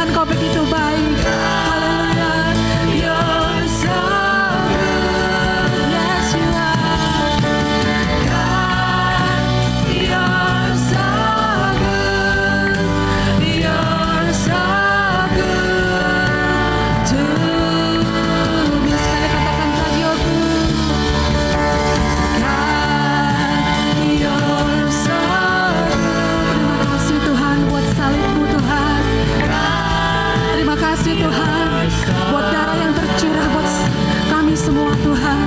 Tuhan, Kau begitu baik. Haleluya. You're so good. Yes, you are. God, you're so good. You're so good to me. Sekali katakan, God, you're good. God, you're so good. Terima kasih Tuhan buat salib-Mu Tuhan. Terima kasih Tuhan buat darah yang tercurah buat kami semua Tuhan.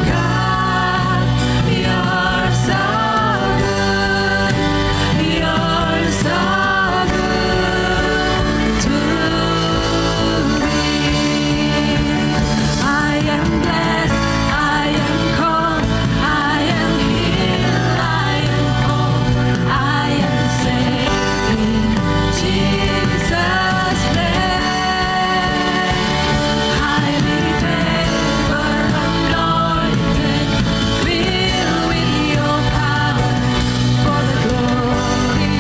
God, you're so good. You're so good to me. I am blessed, I am called, I am healed, I am whole, I am saved in Jesus' name. Highly favored, anointed, filled with Your power for the glory,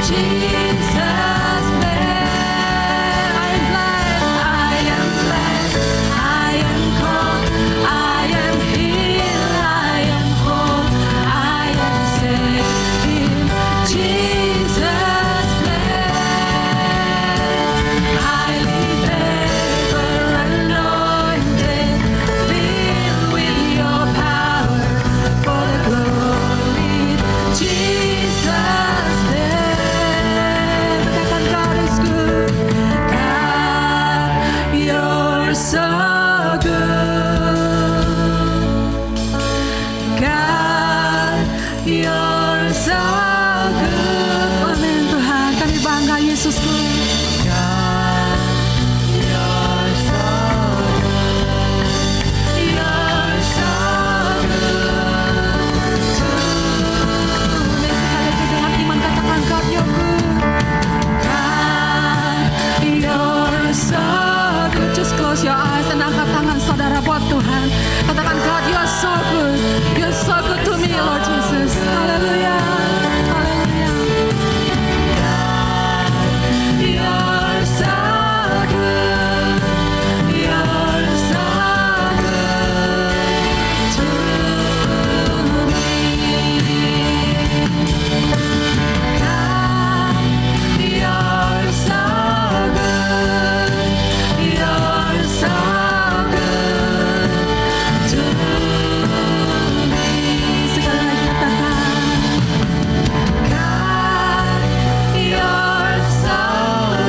Jesus' name. I am blessed, I am called, I am healed, I am whole, I am saved in Jesus' name. Highly favored, anointed, filled with Your power for the glory, Jesus' name. Katakan, God is good. God, you're so good. God, you're so good. Amin Tuhan, kami bangga Yesusku. God, you're so good. You're so good to me. Sekali lagi dengan iman katakan, God, you're good. God, you're so good. Just close your eyes and angkat tangan saudara buat Tuhan. Katakan, God, you're so good. You're so good to me, Lord Jesus. Haleluya. Haleluya. God, you're so good. You're so good to me. God, you're so good. You're so good to me. Sekali lagi katakan, God, you're so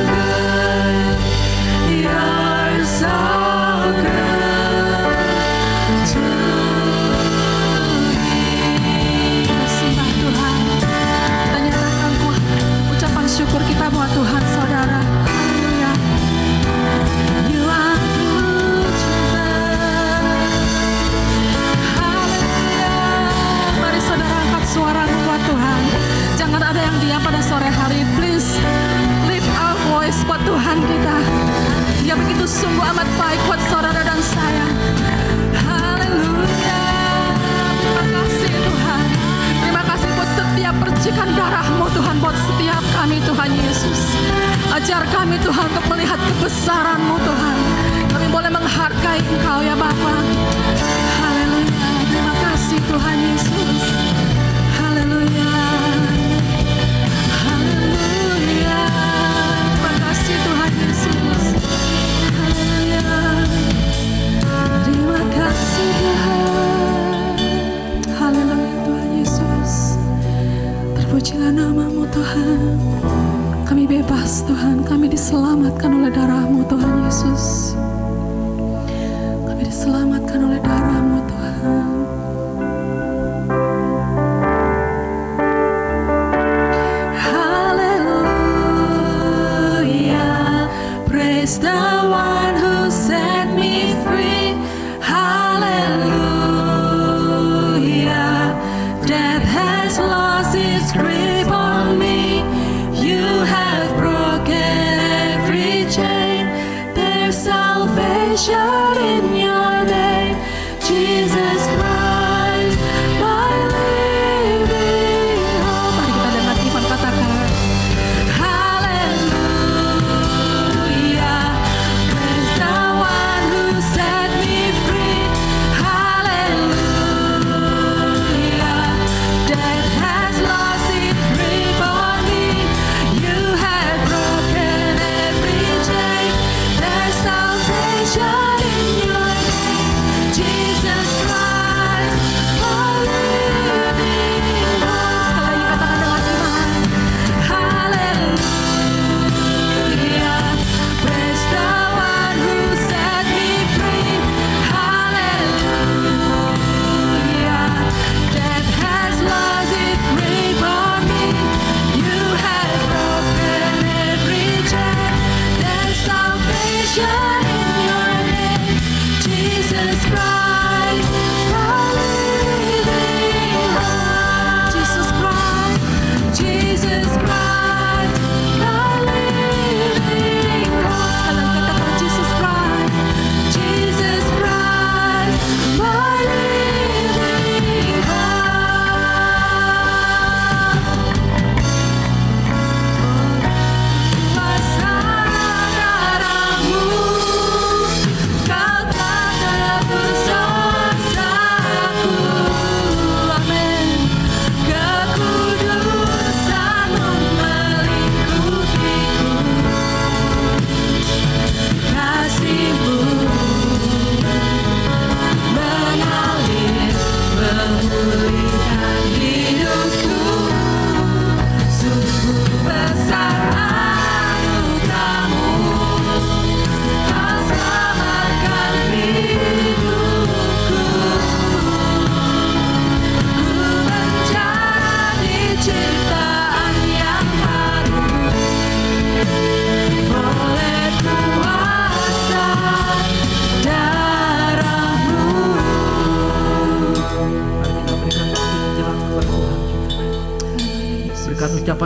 good. You're so good to me. Sembah Tuhan. Kita nyatakan ucapan syukur kita buat Tuhan, saudara. Haleluya. You are good, Jesus. Haleluya. Mari saudara angkat suaramu buat Tuhan. Jangan ada yang diam pada sore hari. Please lift our voice buat Tuhan kita. Dia begitu sungguh amat baik buat saudara dan saya. Haleluya. Terima kasih Tuhan. Terima kasih buat setiap percikan darah-Mu Tuhan, buat setiap kami Tuhan Yesus. Ajar kami Tuhan untuk melihat kebesaran-Mu Tuhan. Kami boleh menghargai Engkau ya Bapa. Haleluya. Terima kasih Tuhan Yesus. Haleluya. Haleluya. Terima kasih Tuhan Yesus. Haleluya. Terima kasih Tuhan. Haleluya Tuhan Yesus. Terpujilah nama-Mu Tuhan. Kami bebas Tuhan. Kami diselamatkan oleh darah-Mu Tuhan Yesus. Kami diselamatkan oleh darah-Mu Tuhan. Hallelujah, praise the one who set me free. Hallelujah, death has lost its grip on me. You have broken every chain. There's salvation in Your name, Jesus Christ, my living hope. Mari kita dengan iman katakan, Hallelujah.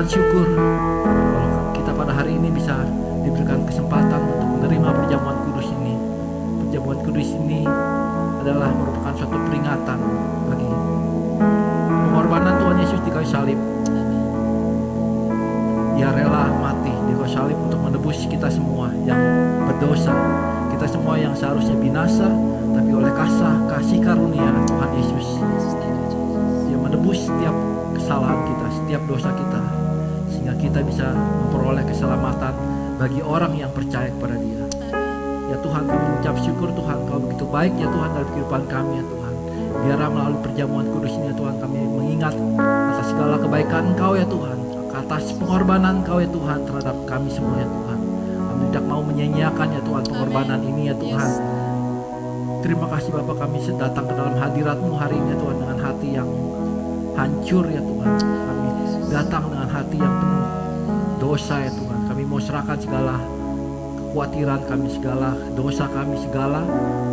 ucapan syukur kalau kita pada hari ini bisa diberikan kesempatan untuk menerima perjamuan kudus ini. Perjamuan kudus ini adalah merupakan suatu peringatan bagi pengorbanan Tuhan Yesus di kayu salib. Dia rela mati di kayu salib untuk menebus kita semua yang berdosa, kita semua yang seharusnya binasa, tapi oleh kasih karunia Tuhan Yesus, Dia menebus setiap kesalahan kita, setiap dosa kita, sehingga kita bisa memperoleh keselamatan bagi orang yang percaya kepada Dia. Ya Tuhan, kami mengucap syukur Tuhan, Kau begitu baik ya Tuhan dalam kehidupan kami ya Tuhan. Biarlah melalui perjamuan kudus ini ya Tuhan, kami mengingat atas segala kebaikan Engkau ya Tuhan, atas pengorbanan Engkau ya Tuhan terhadap kami semua ya Tuhan. Kami tidak mau menyanyiakan ya Tuhan pengorbanan ini ya Tuhan. Terima kasih Bapa, kami datang ke dalam hadirat-Mu hari ini ya Tuhan dengan hati yang hancur ya Tuhan. Kami datang dengan hati yang penuh dosa ya Tuhan. Kami mau serahkan segala kekhawatiran kami, segala dosa kami, segala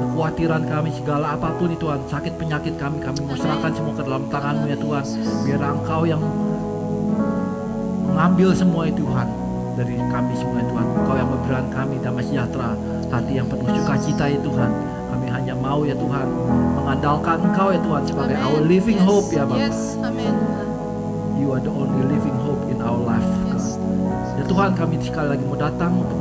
kekhawatiran kami, segala apapun itu Tuhan, sakit penyakit kami mau serahkan semua ke dalam tangan-Mu ya Tuhan. Biar Engkau yang mengambil semua itu Tuhan dari kami semua ya Tuhan. Engkau yang memberikan kami damai sejahtera, hati yang penuh sukacita ya Tuhan. Kami hanya mau ya Tuhan mengandalkan Engkau ya Tuhan sebagai our living hope ya Bapa. You are the only living hope in our life God. Ya Tuhan, kami sekali lagi mau datang untuk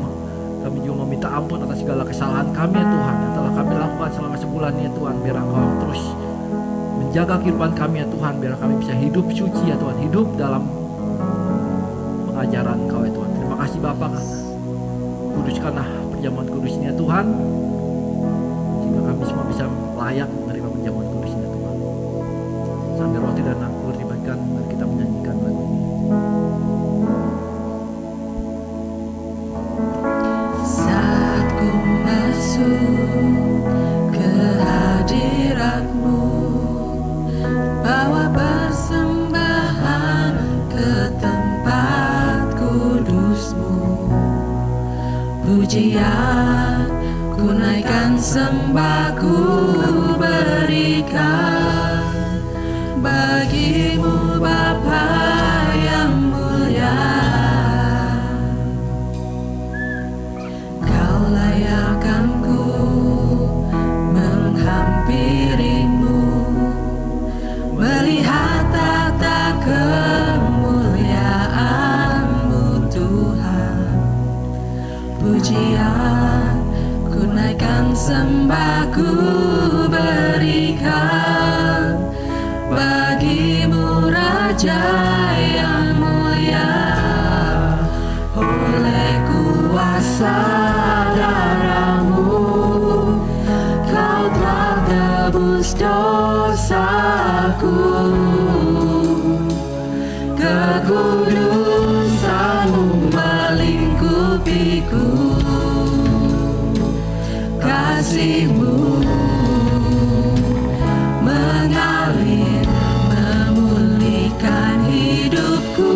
kami juga meminta ampun atas segala kesalahan kami ya Tuhan yang telah kami lakukan selama sebulan ya Tuhan. Biar Engkau terus menjaga kehidupan kami ya Tuhan. Biar kami bisa hidup suci ya Tuhan, hidup dalam pengajaran Engkau ya Tuhan. Terima kasih Bapa, kuduskanlah perjamuan kudus ini ya Tuhan, sehingga kami semua bisa layak menerima perjamuan kudus ini ya Tuhan. Sambil roti dan anggur dibagikan, mari kita menyanyikan lagu ini. Saat ku masuk ke hadirat-Mu, bawa persembahan ke tempat kudus-Mu. Pujian ku naikkan, sembah ku berikan bagi-Mu Bapa yang mulia. Kau layakkan ku menghampiri-Mu, melihat tata kemuliaan-Mu Tuhan. Pujian ku naikkan, sembah ku berikan bagi-Mu Raja yang mulia. Oleh kuasa darah-Mu, Kau telah tebus dosaku. Kekudusan-Mu melingkupiku, kasih-Mu mengalir memulihkan hidupku.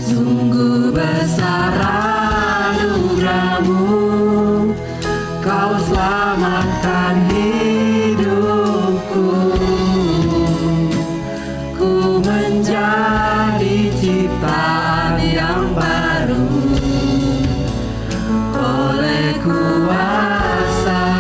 Sungguh besar anugerah-Mu, Kau selamatkan hidupku. Ku menjadi ciptaan yang baru oleh kuasa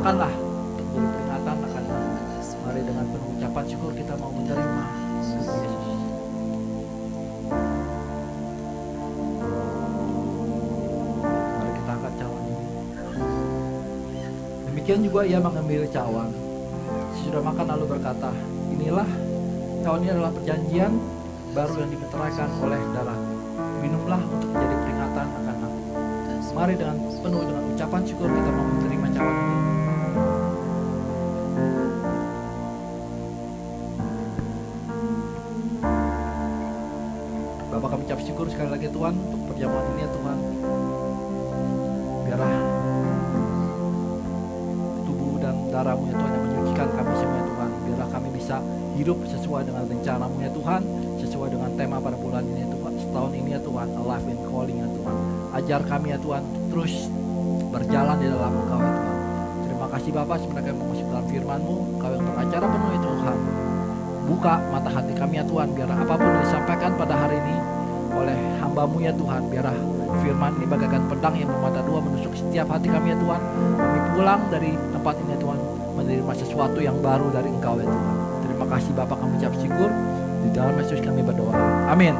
Makanlah untuk menjadi peringatan akan nama. Mari dengan penuh ucapan syukur kita mau menerima Yesus. Mari kita angkat cawan ini. Demikian juga ia mengambil cawan. Sesudah makan lalu berkata, inilah cawan ini adalah perjanjian baru yang dimeteraikan oleh darah. Minumlah untuk menjadi peringatan akan nama. Mari dengan penuh dengan ucapan syukur kita mau menerima cawan ini. Bapak, kami ucap syukur sekali lagi Tuhan untuk perjamuan ini ya Tuhan. Biarlah tubuh dan darah-Mu ya Tuhan yang menyucikan kami semua ya Tuhan. Biarlah kami bisa hidup sesuai dengan rencana-Mu ya Tuhan, sesuai dengan tema pada bulan ini ya Tuhan, setahun ini ya Tuhan, Alive and Calling ya Tuhan. Ajar kami ya Tuhan terus berjalan di dalam Engkau ya Tuhan. Terima kasih Bapak, sebenarnya kami mau masuk dalam firman-Mu, Engkau yang beracara penuh ya Tuhan. Buka mata hati kami ya Tuhan, biarlah apapun yang disampaikan pada hari ini oleh hamba-Mu ya Tuhan, biarlah firman ini bagaikan pedang yang bermata dua menusuk setiap hati kami ya Tuhan. Kami pulang dari tempat ini ya Tuhan, menerima sesuatu yang baru dari Engkau ya Tuhan. Terima kasih Bapak, kami ucap syukur. Di dalam Yesus kami berdoa. Amin.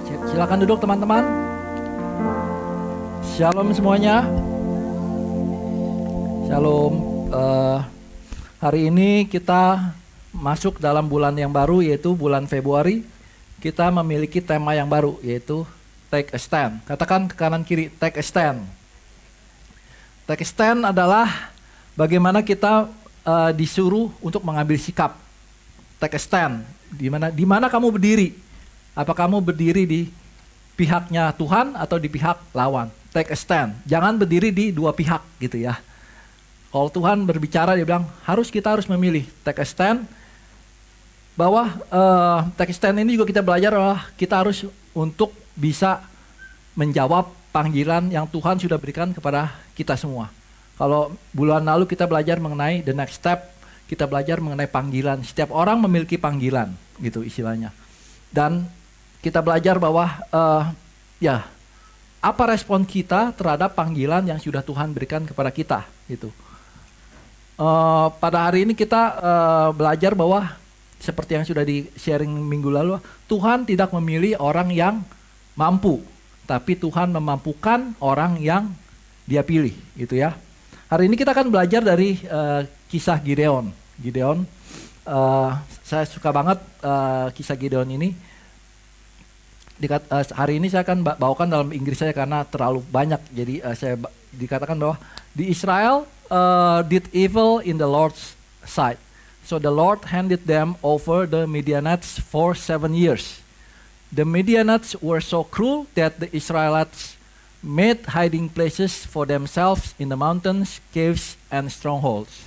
Silakan duduk teman-teman. Shalom semuanya. Shalom. Hari ini kita masuk dalam bulan yang baru, yaitu bulan Februari. Kita memiliki tema yang baru, yaitu Take a Stand. Katakan ke kanan kiri, Take a Stand. Take a stand adalah bagaimana kita disuruh untuk mengambil sikap. Take a stand. Di mana kamu berdiri? Apa kamu berdiri di pihaknya Tuhan atau di pihak lawan? Take a stand. Jangan berdiri di dua pihak gitu ya. Kalau Tuhan berbicara dia bilang kita harus memilih. Take a stand. Bahwa take a stand ini juga kita belajar bahwa kita harus untuk bisa menjawab panggilan yang Tuhan sudah berikan kepada kita semua. Kalau bulan lalu kita belajar mengenai the next step, kita belajar mengenai panggilan. Setiap orang memiliki panggilan, gitu istilahnya. Dan kita belajar bahwa apa respon kita terhadap panggilan yang sudah Tuhan berikan kepada kita, gitu. Pada hari ini kita belajar bahwa seperti yang sudah di-sharing minggu lalu, Tuhan tidak memilih orang yang mampu, tapi Tuhan memampukan orang yang Dia pilih, gitu ya. Hari ini kita akan belajar dari kisah Gideon. Saya suka banget kisah Gideon ini. Hari ini saya akan bawakan dalam Inggris saya karena terlalu banyak. Jadi saya dikatakan bahwa di Israel did evil in the Lord's sight. So the Lord handed them over the Midianites for 7 years. The Midianites were so cruel that the Israelites made hiding places for themselves in the mountains, caves, and strongholds.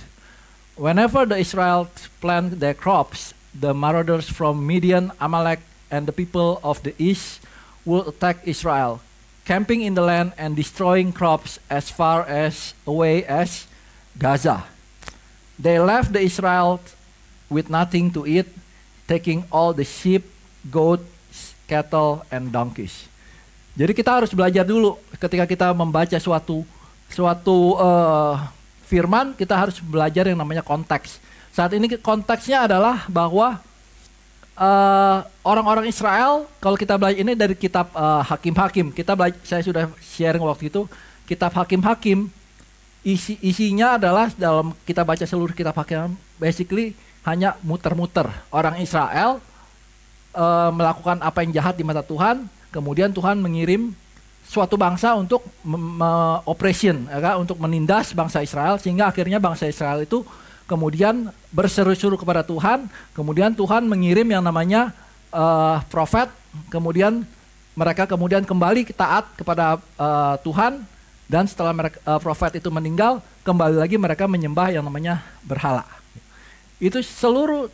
Whenever the Israelites plant their crops, the marauders from Midian, Amalek, and the people of the east will attack Israel, camping in the land and destroying crops as far away as Gaza. They left the Israelites with nothing to eat, taking all the sheep, goats, cattle, and donkeys. Jadi kita harus belajar dulu ketika kita membaca suatu firman, kita harus belajar yang namanya konteks. Saat ini konteksnya adalah bahwa orang-orang Israel, kalau kita belajar ini dari kitab Hakim-Hakim, saya sudah sharing waktu itu, kitab Hakim-Hakim isinya adalah dalam kita baca seluruh kitab Hakim, basically hanya muter-muter. Orang Israel melakukan apa yang jahat di mata Tuhan. Kemudian Tuhan mengirim suatu bangsa untuk operation, untuk menindas bangsa Israel, sehingga akhirnya bangsa Israel itu kemudian berseru-seru kepada Tuhan. Kemudian Tuhan mengirim yang namanya profet. Kemudian mereka kembali taat kepada Tuhan, dan setelah profet itu meninggal, kembali lagi mereka menyembah yang namanya berhala. Itu seluruh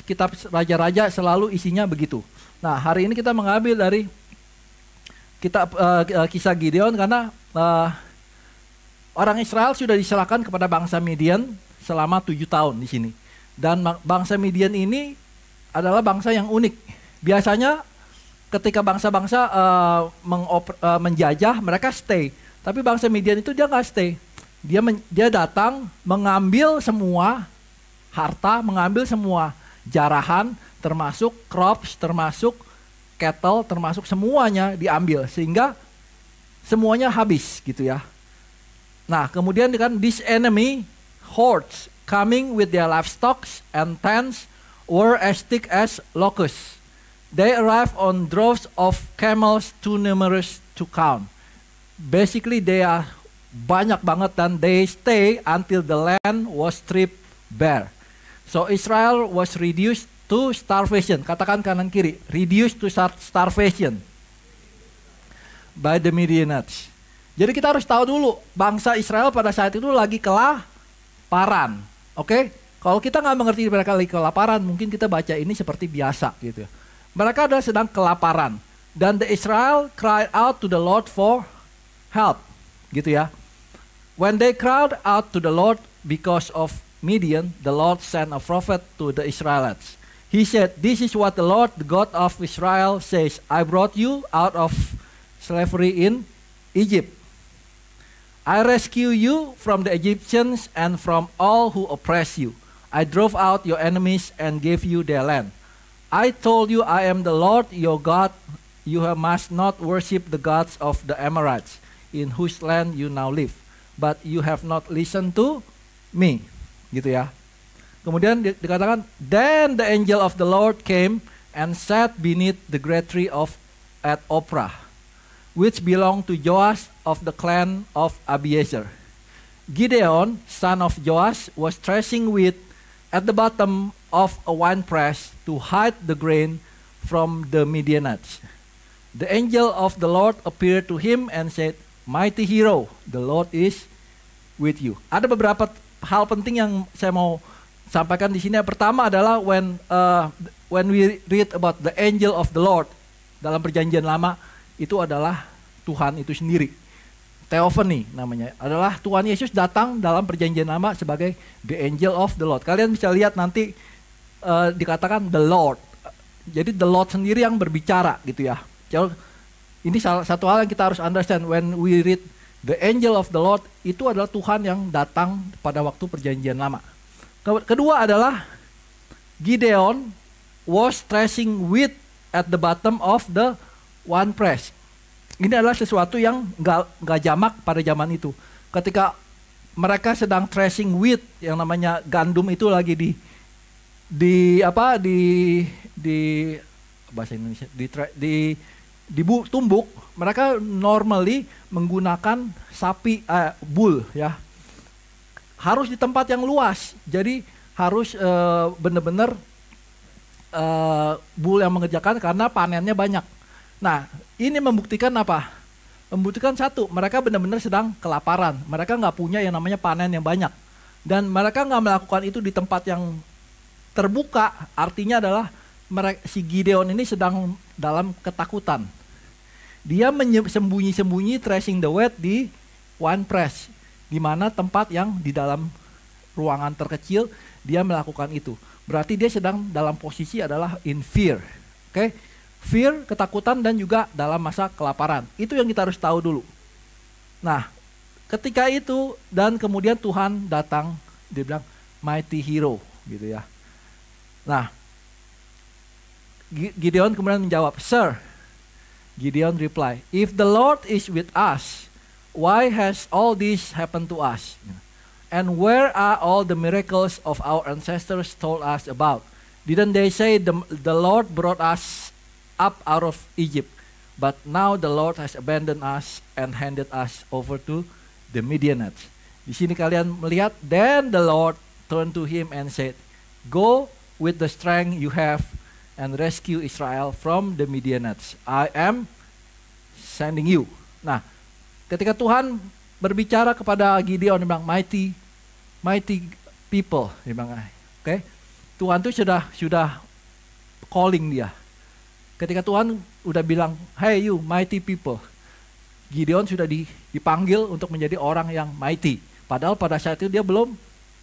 kitab raja-raja selalu isinya begitu. Nah, hari ini kita mengambil dari kitab kisah Gideon karena orang Israel sudah diserahkan kepada bangsa Midian selama 7 tahun di sini. Dan bangsa Midian ini adalah bangsa yang unik. Biasanya ketika bangsa-bangsa menjajah, mereka stay. Tapi bangsa Midian itu dia nggak stay. Dia datang mengambil semua harta, mengambil semua jarahan, termasuk crops, termasuk cattle, termasuk semuanya diambil sehingga semuanya habis gitu ya. Nah, kemudian kan this enemy hordes coming with their livestock and tents were as thick as locusts. They arrived on droves of camels too numerous to count. Basically they are banyak banget dan they stay until the land was stripped bare. So Israel was reduced to starvation. Katakan kanan kiri, reduced to starvation by the Midianites. Jadi kita harus tahu dulu, bangsa Israel pada saat itu lagi kelaparan. Oke? Kalau kita nggak mengerti mereka lagi kelaparan, mungkin kita baca ini seperti biasa gitu ya. Mereka adalah sedang kelaparan. Dan the Israel cried out to the Lord for help. Gitu ya. When they cried out to the Lord because of Midian, the Lord sent a prophet to the Israelites. He said, "This is what the Lord, the God of Israel says. I brought you out of slavery in Egypt. I rescue you from the Egyptians and from all who oppress you. I drove out your enemies and gave you their land. I told you I am the Lord your God. You must not worship the gods of the Amorites, in whose land you now live. But you have not listened to me." Gitu ya. Kemudian dikatakan, "Then the angel of the Lord came and sat beneath the great tree at Ophrah, which belonged to Joash of the clan of Abiezer. Gideon, son of Joash, was threshing wheat at the bottom of a winepress to hide the grain from the Midianites. The angel of the Lord appeared to him and said, 'Mighty hero, the Lord is with you.'" Ada beberapa hal penting yang saya mau sampaikan di sini. Pertama adalah when we read about the angel of the Lord dalam perjanjian lama, itu adalah Tuhan itu sendiri. Theophany namanya, adalah Tuhan Yesus datang dalam perjanjian lama sebagai the angel of the Lord. Kalian bisa lihat nanti dikatakan the Lord. Jadi the Lord sendiri yang berbicara gitu ya. Ini salah satu hal yang kita harus understand when we read the angel of the Lord, itu adalah Tuhan yang datang pada waktu perjanjian lama. Kedua adalah Gideon was threshing wheat at the bottom of the winepress. Ini adalah sesuatu yang nggak jamak pada zaman itu. Ketika mereka sedang threshing wheat, yang namanya gandum itu lagi bahasa Indonesia ditumbuk, mereka normally menggunakan sapi bull ya. Harus di tempat yang luas. Jadi harus benar-benar bull yang mengerjakan karena panennya banyak. Nah, ini membuktikan apa? Membuktikan satu, mereka benar-benar sedang kelaparan. Mereka nggak punya yang namanya panen yang banyak. Dan mereka nggak melakukan itu di tempat yang terbuka. Artinya adalah si Gideon ini sedang dalam ketakutan. Dia sembunyi-sembunyi threshing the wheat di winepress, di mana tempat yang di dalam ruangan terkecil dia melakukan itu. Berarti dia sedang dalam posisi adalah in fear. Oke? Fear, ketakutan, dan juga dalam masa kelaparan. Itu yang kita harus tahu dulu. Nah, ketika itu dan kemudian Tuhan datang, dia bilang mighty hero gitu ya. Nah, Gideon kemudian menjawab, "Sir," Gideon reply, "if the Lord is with us, why has all this happened to us? And where are all the miracles of our ancestors told us about? Didn't they say the Lord brought us up out of Egypt, but now the Lord has abandoned us and handed us over to the Midianites." Di sini kalian melihat, then the Lord turned to him and said, "Go with the strength you have and rescue Israel from the Midianites. I am sending you." Nah, ketika Tuhan berbicara kepada Gideon, dia bilang mighty people, dia bilang, oke. Tuhan itu sudah calling dia. Ketika Tuhan udah bilang, "Hey you mighty people," Gideon sudah dipanggil untuk menjadi orang yang mighty. Padahal pada saat itu dia belum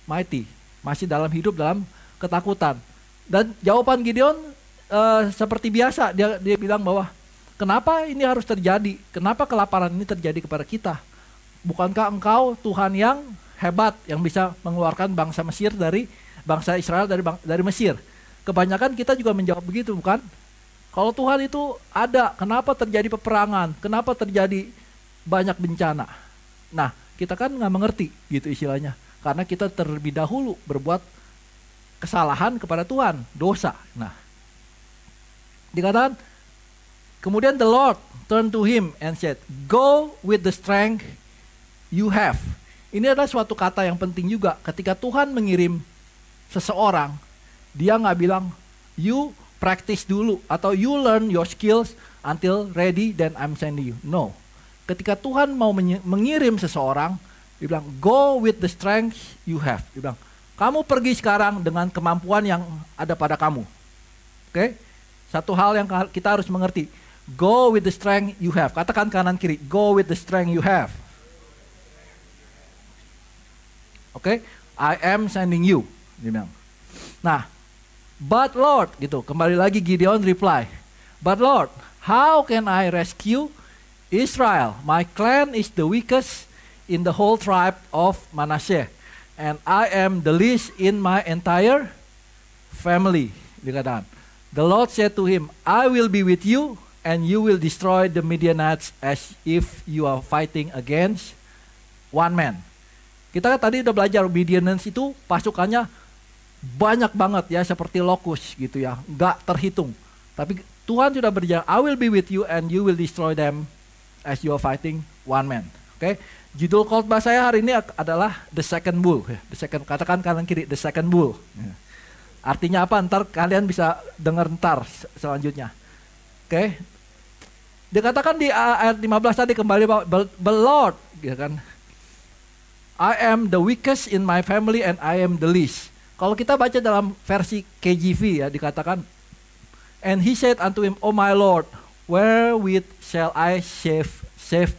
mighty, masih dalam hidup dalam ketakutan. Dan jawaban Gideon seperti biasa, dia bilang bahwa kenapa ini harus terjadi? Kenapa kelaparan ini terjadi kepada kita? bukankah engkau Tuhan yang hebat yang bisa mengeluarkan bangsa Israel dari Mesir? Kebanyakan kita juga menjawab begitu, bukan? Kalau Tuhan itu ada, kenapa terjadi peperangan? Kenapa terjadi banyak bencana? Nah, kita kan nggak mengerti gitu istilahnya. Karena kita terlebih dahulu berbuat kesalahan kepada Tuhan, dosa. Nah, dikatakan, kemudian the Lord turned to him and said, "Go with the strength you have." Ini adalah suatu kata yang penting juga. Ketika Tuhan mengirim seseorang, dia nggak bilang, "You practice dulu," atau "You learn your skills until ready, then I'm sending you." No. Ketika Tuhan mau mengirim seseorang, dia bilang, "Go with the strength you have." Dia bilang, kamu pergi sekarang dengan kemampuan yang ada pada kamu. Oke? Satu hal yang kita harus mengerti. Go with the strength you have. Katakan kanan kiri. Go with the strength you have. Oke? I am sending you. Dia bilang. Nah, but Lord, gitu. Kembali lagi Gideon reply. But Lord, how can I rescue Israel? My clan is the weakest in the whole tribe of Manasseh. And I am the least in my entire family. Dikatakan. The Lord said to him, I will be with you, and you will destroy the Midianites as if you are fighting against one man. Kita tadi udah belajar Midianites itu pasukannya banyak banget ya, seperti lokus gitu ya, nggak terhitung. Tapi Tuhan sudah berjanji, I will be with you and you will destroy them as you are fighting one man. Oke? Judul khotbah saya hari ini adalah The Second Bull. The second, katakan kanan kiri, The Second Bull. Artinya apa? Ntar kalian bisa dengar ntar selanjutnya. Oke? Dikatakan di ayat 15 tadi kembali bahwa the Lord, ya kan? I am the weakest in my family and I am the least. Kalau kita baca dalam versi KJV ya, dikatakan, and he said unto him, O my Lord, wherewith shall I save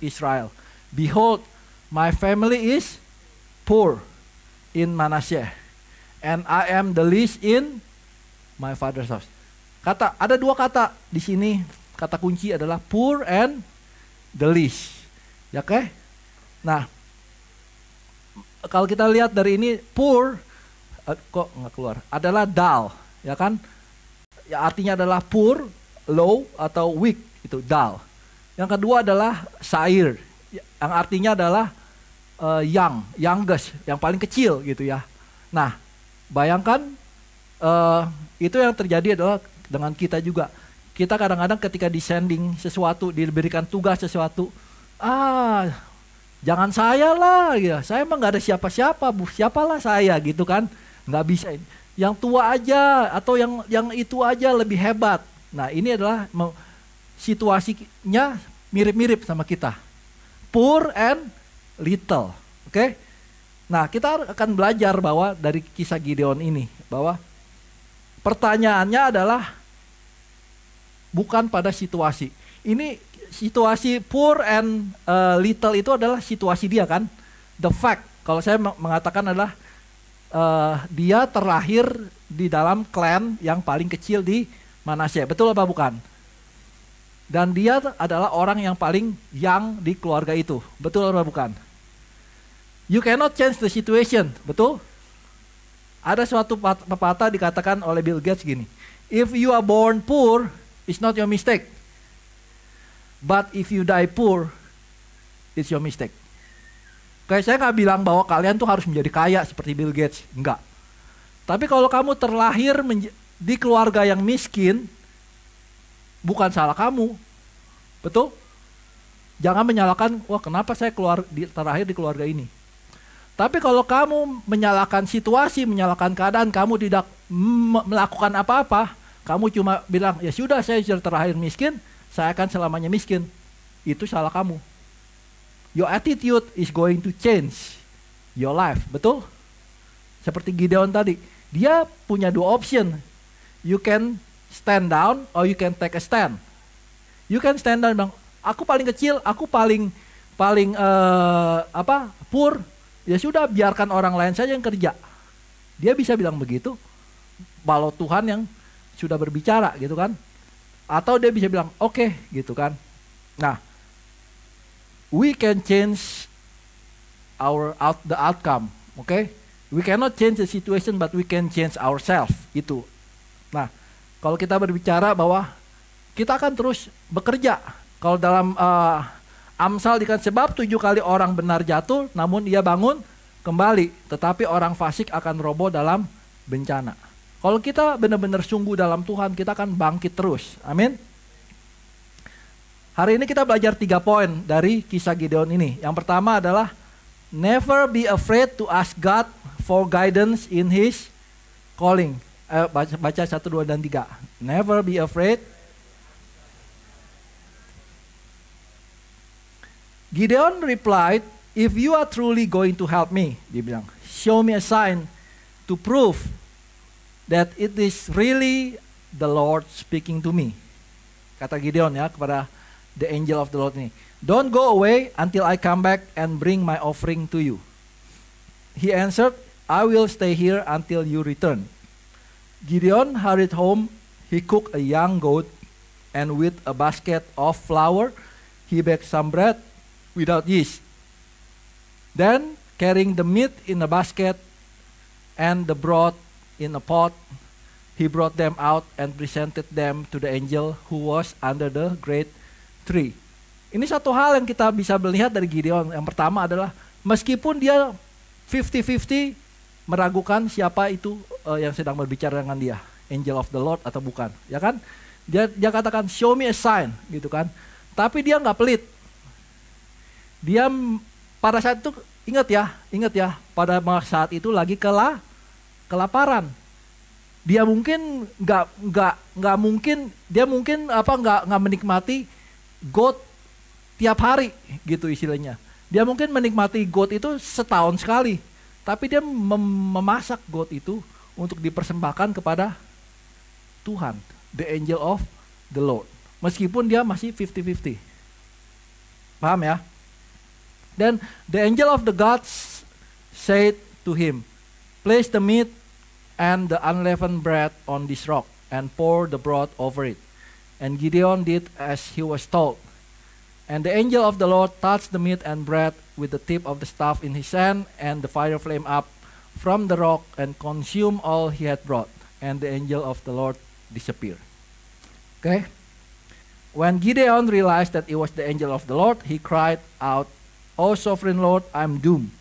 Israel? Behold, my family is poor in Manasseh, and I am the least in my father's house. Ada dua kata di sini, kata kunci adalah poor and the least. Ya, oke? Nah, kalau kita lihat dari ini, poor, kok nggak keluar? Adalah dal, ya kan? Ya, artinya adalah poor, low atau weak, itu dal. Yang kedua adalah sair, yang artinya adalah youngest, yang paling kecil gitu ya. Nah, bayangkan itu yang terjadi adalah dengan kita juga. Kita kadang-kadang ketika disending sesuatu, diberikan tugas sesuatu, jangan saya lah, ya. Saya emang nggak ada siapa-siapa, siapalah saya gitu kan, nggak bisa. Yang tua aja atau yang itu aja lebih hebat. Nah, ini adalah situasinya mirip-mirip sama kita. Poor and little. Oke? Nah, kita akan belajar bahwa dari kisah Gideon ini, bahwa pertanyaannya adalah bukan pada situasi. Ini situasi poor and little itu adalah situasi dia kan. The fact, kalau saya mengatakan adalah dia terlahir di dalam klan yang paling kecil di Manasseh. Betul apa bukan? Dan dia adalah orang yang paling young di keluarga itu. Betul atau bukan? You cannot change the situation. Betul? Ada suatu pepatah dikatakan oleh Bill Gates gini. If you are born poor, it's not your mistake. But if you die poor, it's your mistake. Kayak saya nggak bilang bahwa kalian tuh harus menjadi kaya seperti Bill Gates. Enggak. Tapi kalau kamu terlahir di keluarga yang miskin, bukan salah kamu. Betul? Jangan menyalahkan, wah kenapa saya terlahir di keluarga ini. Tapi kalau kamu menyalahkan situasi, menyalahkan keadaan, kamu tidak melakukan apa-apa, kamu cuma bilang, ya sudah saya sudah terlahir miskin, saya akan selamanya miskin. Itu salah kamu. Your attitude is going to change your life. Betul? Seperti Gideon tadi. Dia punya dua option. You can stand down or you can take a stand. You can stand down, bilang, aku paling kecil, aku paling poor. Ya sudah, biarkan orang lain saja yang kerja. Dia bisa bilang begitu. Kalau Tuhan yang sudah berbicara gitu kan. Atau dia bisa bilang oke, gitu kan. Nah, we can change the outcome. Okay? We cannot change the situation, but we can change ourselves. Itu. Nah, kalau kita berbicara bahwa kita akan terus bekerja. Kalau dalam Amsal dikatakan sebab 7 kali orang benar jatuh, namun ia bangun kembali. Tetapi orang fasik akan roboh dalam bencana. Kalau kita benar-benar sungguh dalam Tuhan, kita akan bangkit terus. Amin. Hari ini kita belajar 3 poin dari kisah Gideon ini. Yang pertama adalah never be afraid to ask God for guidance in His calling. Baca 1, 2, dan 3. Never be afraid. Gideon replied, if you are truly going to help me, dia bilang, show me a sign to prove that it is really the Lord speaking to me. Kata Gideon ya kepada the angel of the Lord ini. Don't go away until I come back and bring my offering to you. He answered, I will stay here until you return. Gideon hurried home. He cooked a young goat, and with a basket of flour, he baked some bread without yeast. Then, carrying the meat in a basket and the broth in a pot, he brought them out and presented them to the angel who was under the great tree. Ini satu hal yang kita bisa melihat dari Gideon. Yang pertama adalah meskipun dia 50-50 meragukan siapa itu yang sedang berbicara dengan dia, angel of the Lord atau bukan, ya kan? Dia katakan show me a sign, gitu kan? Tapi dia nggak pelit. Dia pada saat itu ingat ya, pada saat itu lagi kelaparan. Dia mungkin nggak menikmati goat tiap hari gitu istilahnya. Dia mungkin menikmati goat itu setahun sekali, tapi dia memasak goat itu untuk dipersembahkan kepada Tuhan, the angel of the Lord. Meskipun dia masih 50-50. Paham ya? Then the angel of the gods said to him, place the meat and the unleavened bread on this rock and pour the broth over it. And Gideon did as he was told. And the angel of the Lord touched the meat and bread with the tip of the staff in his hand, and the fire flamed up from the rock and consumed all he had brought. And the angel of the Lord disappeared. Okay? When Gideon realized that it was the angel of the Lord, he cried out, "O sovereign Lord, I'm doomed.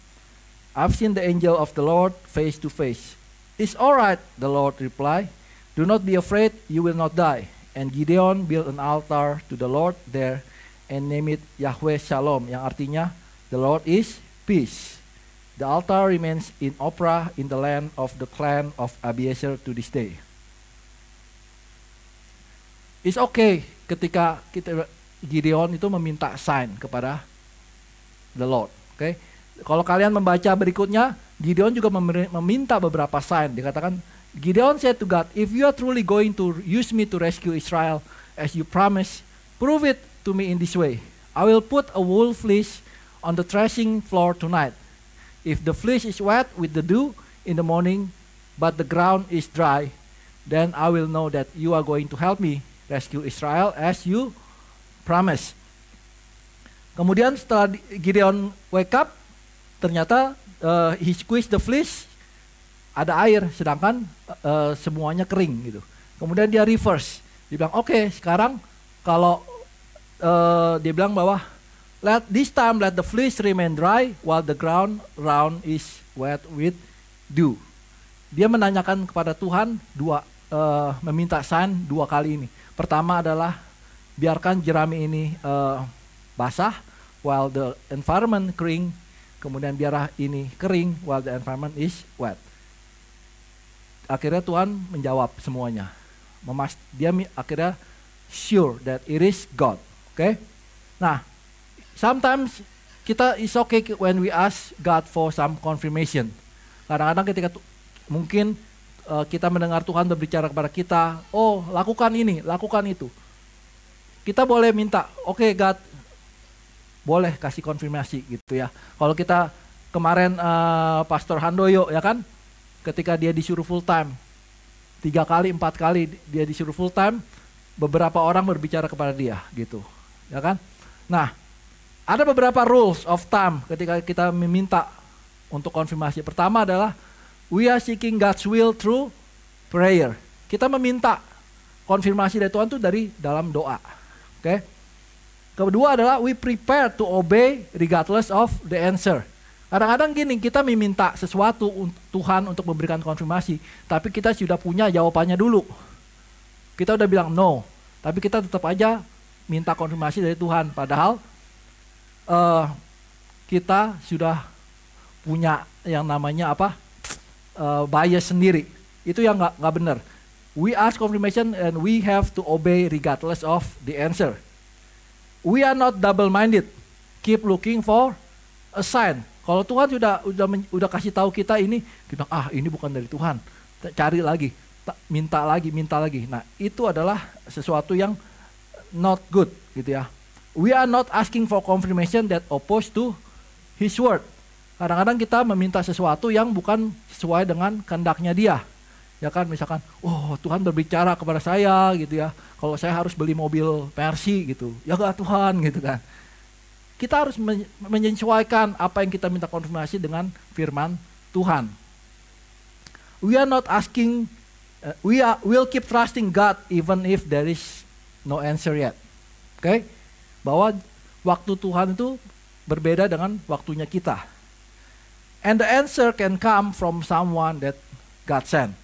I've seen the angel of the Lord face to face." "It's all right," the Lord replied. "Do not be afraid, you will not die." And Gideon built an altar to the Lord there and named it Yahweh Shalom, yang artinya the Lord is peace. The altar remains in Ophrah in the land of the clan of Abiezer to this day. It's okay ketika Gideon itu meminta sign kepada the Lord. Okay? Kalau kalian membaca berikutnya, Gideon juga meminta beberapa sign. Dikatakan, Gideon said to God, "If you are truly going to use me to rescue Israel as you promised, prove it to me in this way. I will put a wool fleece on the threshing floor tonight. If the fleece is wet with the dew in the morning, but the ground is dry, then I will know that you are going to help me rescue Israel as you promised." Kemudian setelah Gideon wake up, ternyata he squeezed the fleece, ada air, sedangkan semuanya kering gitu. Kemudian dia reverse, dia bilang oke, sekarang kalau dia bilang bahwa let the fleece remain dry while the ground round is wet with dew. Dia menanyakan kepada Tuhan meminta sign 2 kali ini. Pertama adalah biarkan jerami ini basah while the environment kering. Kemudian biarlah ini kering while the environment is wet. Akhirnya Tuhan menjawab semuanya. Dia akhirnya sure that it is God. Okay? Nah, sometimes it's okay when we ask God for some confirmation. Kadang-kadang ketika mungkin kita mendengar Tuhan berbicara kepada kita, oh lakukan ini, lakukan itu. Kita boleh minta, oke God, boleh kasih konfirmasi gitu ya. Kalau kita kemarin Pastor Handoyo ya kan, ketika dia disuruh full time, 3 kali 4 kali dia disuruh full time, beberapa orang berbicara kepada dia gitu, ya kan. Nah, ada beberapa rules of time ketika kita meminta untuk konfirmasi. Pertama adalah we are seeking God's will through prayer. Kita meminta konfirmasi dari Tuhan itu dari dalam doa. Oke. Kedua adalah we prepare to obey regardless of the answer. Kadang-kadang gini, kita meminta sesuatu Tuhan untuk memberikan konfirmasi, tapi kita sudah punya jawabannya dulu. Kita udah bilang no, tapi kita tetap aja minta konfirmasi dari Tuhan. Padahal kita sudah punya yang namanya bias sendiri. Itu yang nggak benar. We ask confirmation and we have to obey regardless of the answer. We are not double-minded. Keep looking for a sign. Kalau Tuhan udah kasih tahu kita ini, kita ini bukan dari Tuhan. Cari lagi, minta lagi. Nah, itu adalah sesuatu yang not good gitu ya. We are not asking for confirmation that opposed to His word. Kadang-kadang kita meminta sesuatu yang bukan sesuai dengan kehendaknya Dia. Ya kan, misalkan, Tuhan berbicara kepada saya gitu ya. Kalau saya harus beli mobil Mercy gitu, ya gak Tuhan gitu kan. Kita harus menyesuaikan apa yang kita minta konfirmasi dengan firman Tuhan. We are not asking, we'll keep trusting God even if there is no answer yet. Oke? Bahwa waktu Tuhan itu berbeda dengan waktunya kita. And the answer can come from someone that God sent.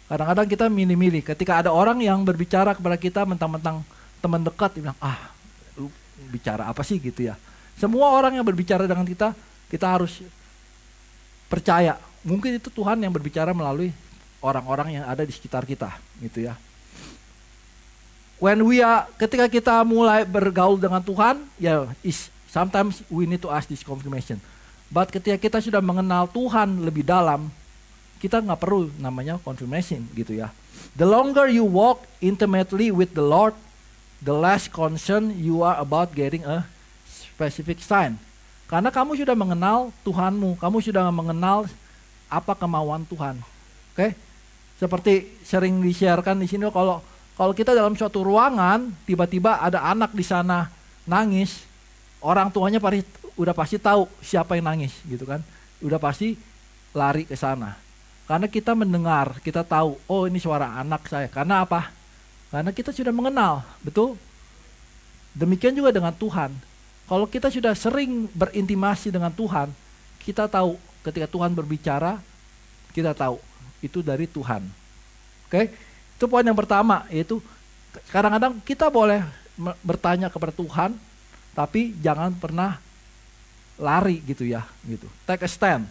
Kadang-kadang kita milih-milih. Ketika ada orang yang berbicara kepada kita mentang-mentang teman dekat, dia bilang, lu bicara apa sih gitu ya. Semua orang yang berbicara dengan kita harus percaya. Mungkin itu Tuhan yang berbicara melalui orang-orang yang ada di sekitar kita, gitu ya. Ketika kita mulai bergaul dengan Tuhan, sometimes we need to ask this confirmation. But ketika kita sudah mengenal Tuhan lebih dalam, kita nggak perlu namanya confirmation, gitu ya. The longer you walk intimately with the Lord, the less concerned you are about getting a specific sign. Karena kamu sudah mengenal Tuhanmu, kamu sudah mengenal apa kemauan Tuhan. Oke? Seperti sering di-sharekan di sini, kalau kita dalam suatu ruangan tiba-tiba ada anak di sana nangis, orang tuanya udah pasti tahu siapa yang nangis gitu kan. Udah pasti lari ke sana. Karena kita mendengar, kita tahu, ini suara anak saya. Karena apa? Karena kita sudah mengenal, betul? Demikian juga dengan Tuhan. Kalau kita sudah sering berintimasi dengan Tuhan, kita tahu ketika Tuhan berbicara, kita tahu itu dari Tuhan. Oke? Itu poin yang pertama, yaitu kadang-kadang kita boleh bertanya kepada Tuhan, tapi jangan pernah lari gitu ya, gitu. Take a stand.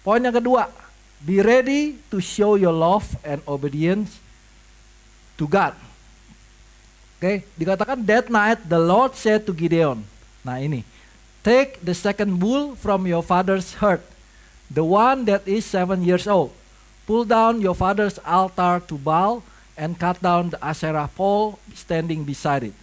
Poin yang kedua, be ready to show your love and obedience to God. Oke, dikatakan that night the Lord said to Gideon. Nah ini, take the second bull from your father's herd, the one that is 7 years old. Pull down your father's altar to Baal and cut down the Asherah pole standing beside it.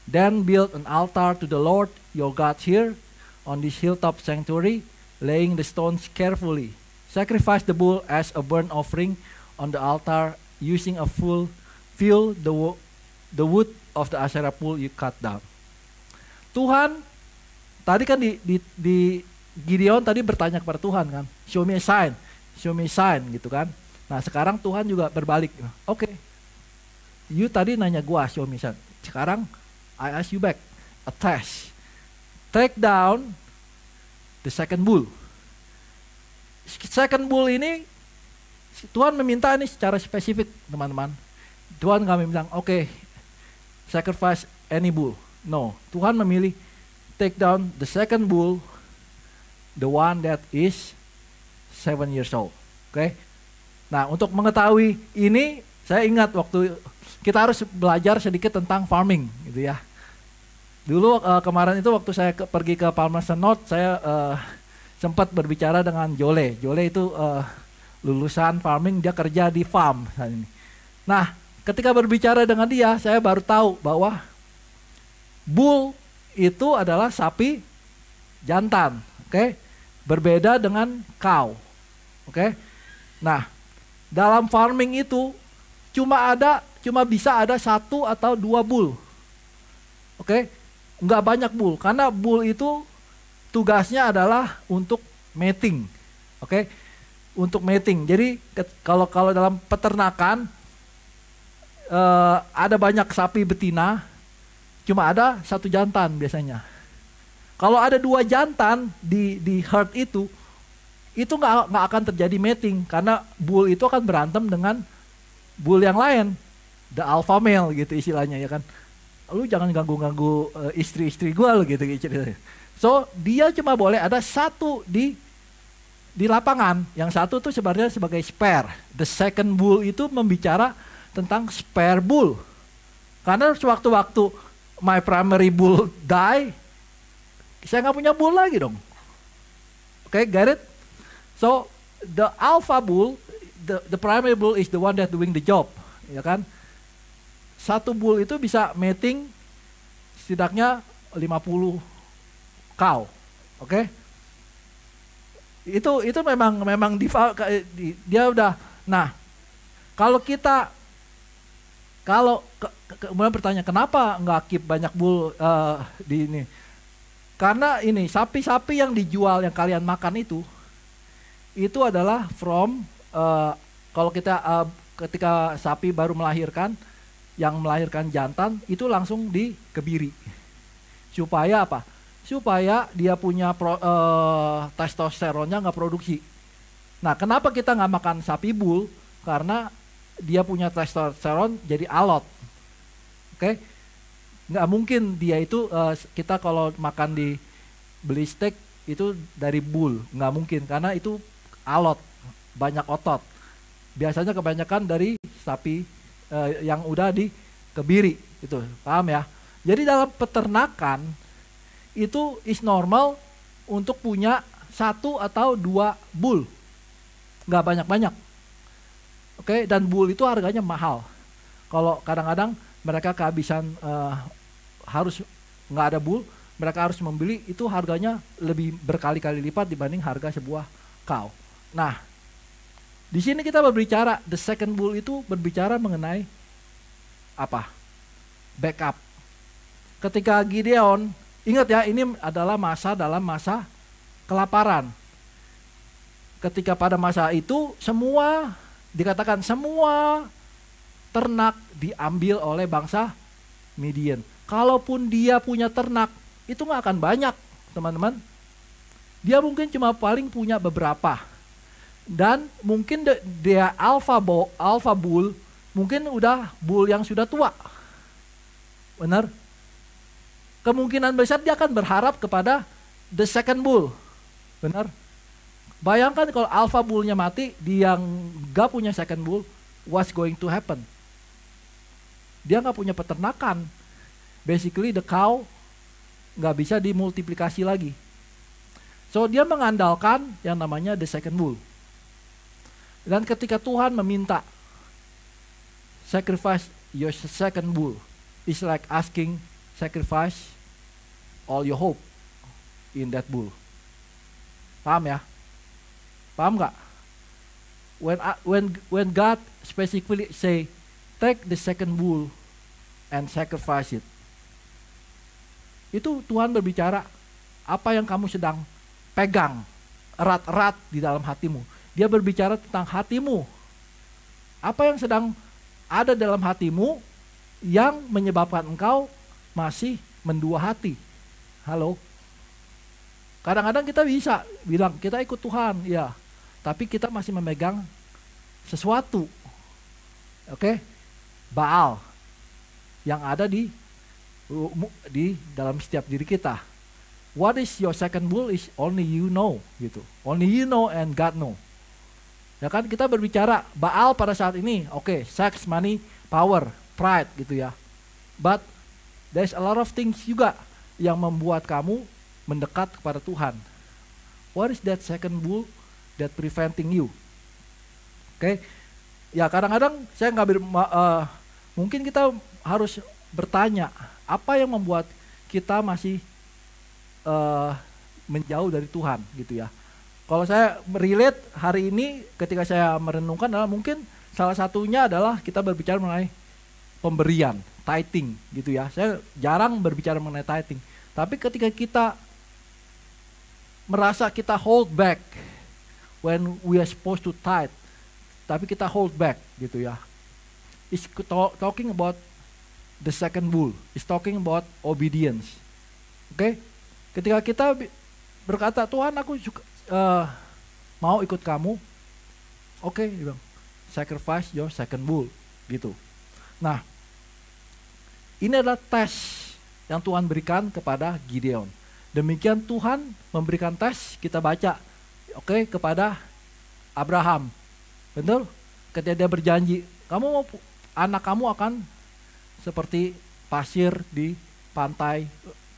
Then build an altar to the Lord your God here on this hilltop sanctuary, laying the stones carefully. Sacrifice the bull as a burnt offering on the altar using a full fill the wood of the Asherah pole you cut down. Tuhan, tadi kan di Gideon tadi bertanya kepada Tuhan kan, show me a sign gitu kan. Nah sekarang Tuhan juga berbalik, oke, you tadi nanya gua show me a sign, sekarang I ask you back, a test, take down the second bull. Second bull ini Tuhan meminta ini secara spesifik teman-teman. Tuhan kami bilang oke, sacrifice any bull. No, Tuhan memilih take down the second bull, the one that is 7 years old. Oke. Nah, untuk mengetahui ini, saya ingat waktu kita harus belajar sedikit tentang farming, gitu ya. Dulu kemarin itu waktu saya pergi ke Palmerston North, saya sempat berbicara dengan Jole. Jole itu lulusan farming, dia kerja di farm. Nah, ketika berbicara dengan dia, saya baru tahu bahwa bull itu adalah sapi jantan, oke? Berbeda dengan cow, oke? Nah, dalam farming itu cuma bisa ada 1 atau 2 bull, oke? Nggak banyak bull, karena bull itu tugasnya adalah untuk mating, Oke, untuk mating. Jadi kalau dalam peternakan ada banyak sapi betina, cuma ada satu jantan biasanya. Kalau ada 2 jantan di herd itu nggak akan terjadi mating, karena bull itu akan berantem dengan bull yang lain, the alpha male gitu istilahnya ya kan. Lu jangan ganggu istri-istri gue lu gitu. So dia cuma boleh ada satu di lapangan, yang satu tuh sebenarnya sebagai spare. The second bull itu membicara tentang spare bull, karena sewaktu-waktu my primary bull die, saya nggak punya bull lagi dong. Okay, get it? So the alpha bull, the primary bull is the one that doing the job, ya kan? Satu bull itu bisa mating setidaknya 50 cow, oke? Itu memang dia udah. Nah, kemudian bertanya kenapa nggak keep banyak bull di ini? Karena ini sapi-sapi yang dijual yang kalian makan itu adalah from kalau kita ketika sapi baru melahirkan, yang melahirkan jantan itu langsung dikebiri. Supaya apa? Supaya dia punya testosteronnya nggak produksi. Nah, kenapa kita nggak makan sapi bull? Karena dia punya testosteron jadi alot. Oke? Nggak mungkin dia itu kita kalau makan beli steak itu dari bull, nggak mungkin, karena itu alot, banyak otot. Biasanya kebanyakan dari sapi yang udah dikebiri, itu paham ya? Jadi dalam peternakan itu is normal untuk punya 1 atau 2 bull, nggak banyak-banyak. Oke, dan bull itu harganya mahal. Kalau kadang-kadang mereka kehabisan harus nggak ada bull, mereka harus membeli, itu harganya lebih berkali-kali lipat dibanding harga sebuah cow. Nah, di sini kita berbicara the second bull itu berbicara mengenai apa? Backup. Ketika Gideon, ingat ya, ini adalah dalam masa kelaparan. Ketika pada masa itu dikatakan semua ternak diambil oleh bangsa Midian. Kalaupun dia punya ternak, itu nggak akan banyak, teman-teman. Dia mungkin cuma paling punya beberapa. Dan mungkin dia alpha bull, mungkin udah bull yang sudah tua. Benar? Kemungkinan besar dia akan berharap kepada the second bull. Benar? Bayangkan kalau alpha bullnya mati, dia nggak punya second bull, what's going to happen? Dia nggak punya peternakan. Basically the cow nggak bisa dimultiplikasi lagi. So dia mengandalkan yang namanya the second bull. Dan ketika Tuhan meminta sacrifice your second bull, it's like asking sacrifice all your hope in that bull. Paham ya? Paham nggak? When God specifically say take the second bull and sacrifice it, itu Tuhan berbicara apa yang kamu sedang pegang erat-erat di dalam hatimu. Dia berbicara tentang hatimu. Apa yang sedang ada dalam hatimu yang menyebabkan engkau masih mendua hati. Halo? Kadang-kadang kita bisa bilang kita ikut Tuhan, ya, tapi kita masih memegang sesuatu. Oke? Baal yang ada di dalam setiap diri kita. What is your second bull is only you know, gitu. Only you know and God know. Ya kan, kita berbicara Baal pada saat ini, oke, sex, money, power, pride gitu ya. But there's a lot of things juga yang membuat kamu mendekat kepada Tuhan. What is that second bull that preventing you? Oke. Ya kadang-kadang saya mungkin kita harus bertanya, apa yang membuat kita masih menjauh dari Tuhan gitu ya. Kalau saya relate hari ini ketika saya merenungkan adalah mungkin salah satunya adalah kita berbicara mengenai pemberian, tithing gitu ya. Saya jarang berbicara mengenai tithing. Tapi ketika kita merasa kita hold back when we are supposed to tithe, tapi kita hold back gitu ya. It's talking about the second bull. It's talking about obedience. Oke? Ketika kita berkata, Tuhan aku juga mau ikut kamu. Oke, dia bilang, sacrifice your second bull. Gitu. Nah, ini adalah tes yang Tuhan berikan kepada Gideon. Demikian Tuhan memberikan tes, kita baca, oke, kepada Abraham. Betul? Ketika dia berjanji, anak kamu akan seperti pasir di pantai,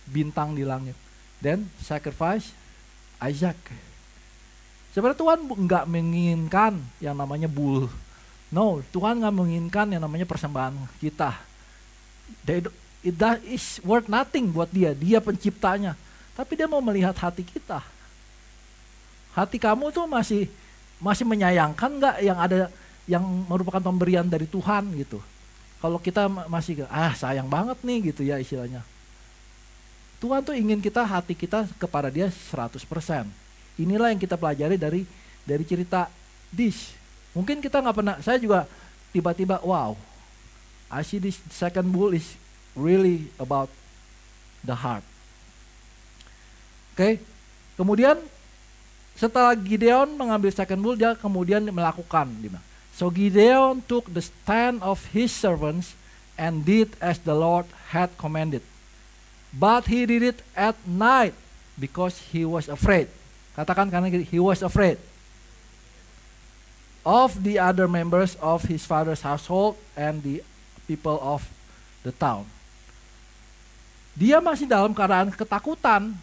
bintang di langit. Then sacrifice Isaac. Sebenarnya Tuhan nggak menginginkan yang namanya bull. No, Tuhan nggak menginginkan yang namanya persembahan kita. It is worth nothing buat dia. Dia penciptanya. Tapi dia mau melihat hati kita. Hati kamu tuh masih menyayangkan nggak yang ada yang merupakan pemberian dari Tuhan gitu. Kalau kita masih sayang banget nih gitu ya istilahnya. Tuhan tuh ingin hati kita kepada dia 100%. Inilah yang kita pelajari dari cerita Dish. Mungkin kita nggak pernah, saya juga tiba-tiba wow, I see this second bull is really about the heart. Oke, kemudian setelah Gideon mengambil second bull, dia kemudian melakukan. So Gideon took the stand of his servants and did as the Lord had commanded. But he did it at night because he was afraid. Katakan karena he was afraid of the other members of his father's household and the people of the town. Dia masih dalam keadaan ketakutan.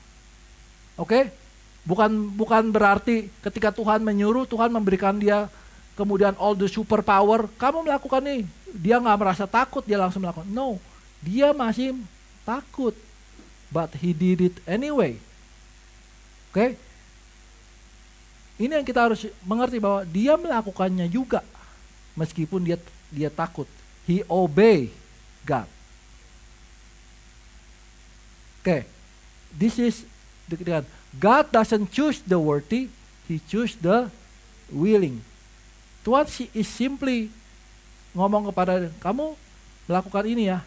Oke? Bukan berarti ketika Tuhan menyuruh, Tuhan memberikan dia kemudian all the super power, kamu melakukan nih. Dia nggak merasa takut, dia langsung melakukan. No, dia masih takut. But he did it anyway. Oke? Ini yang kita harus mengerti bahwa dia melakukannya juga meskipun dia takut. He obey God. Oke. This is God doesn't choose the worthy, he choose the willing. Tuhan is simply ngomong kepada kamu melakukan ini ya.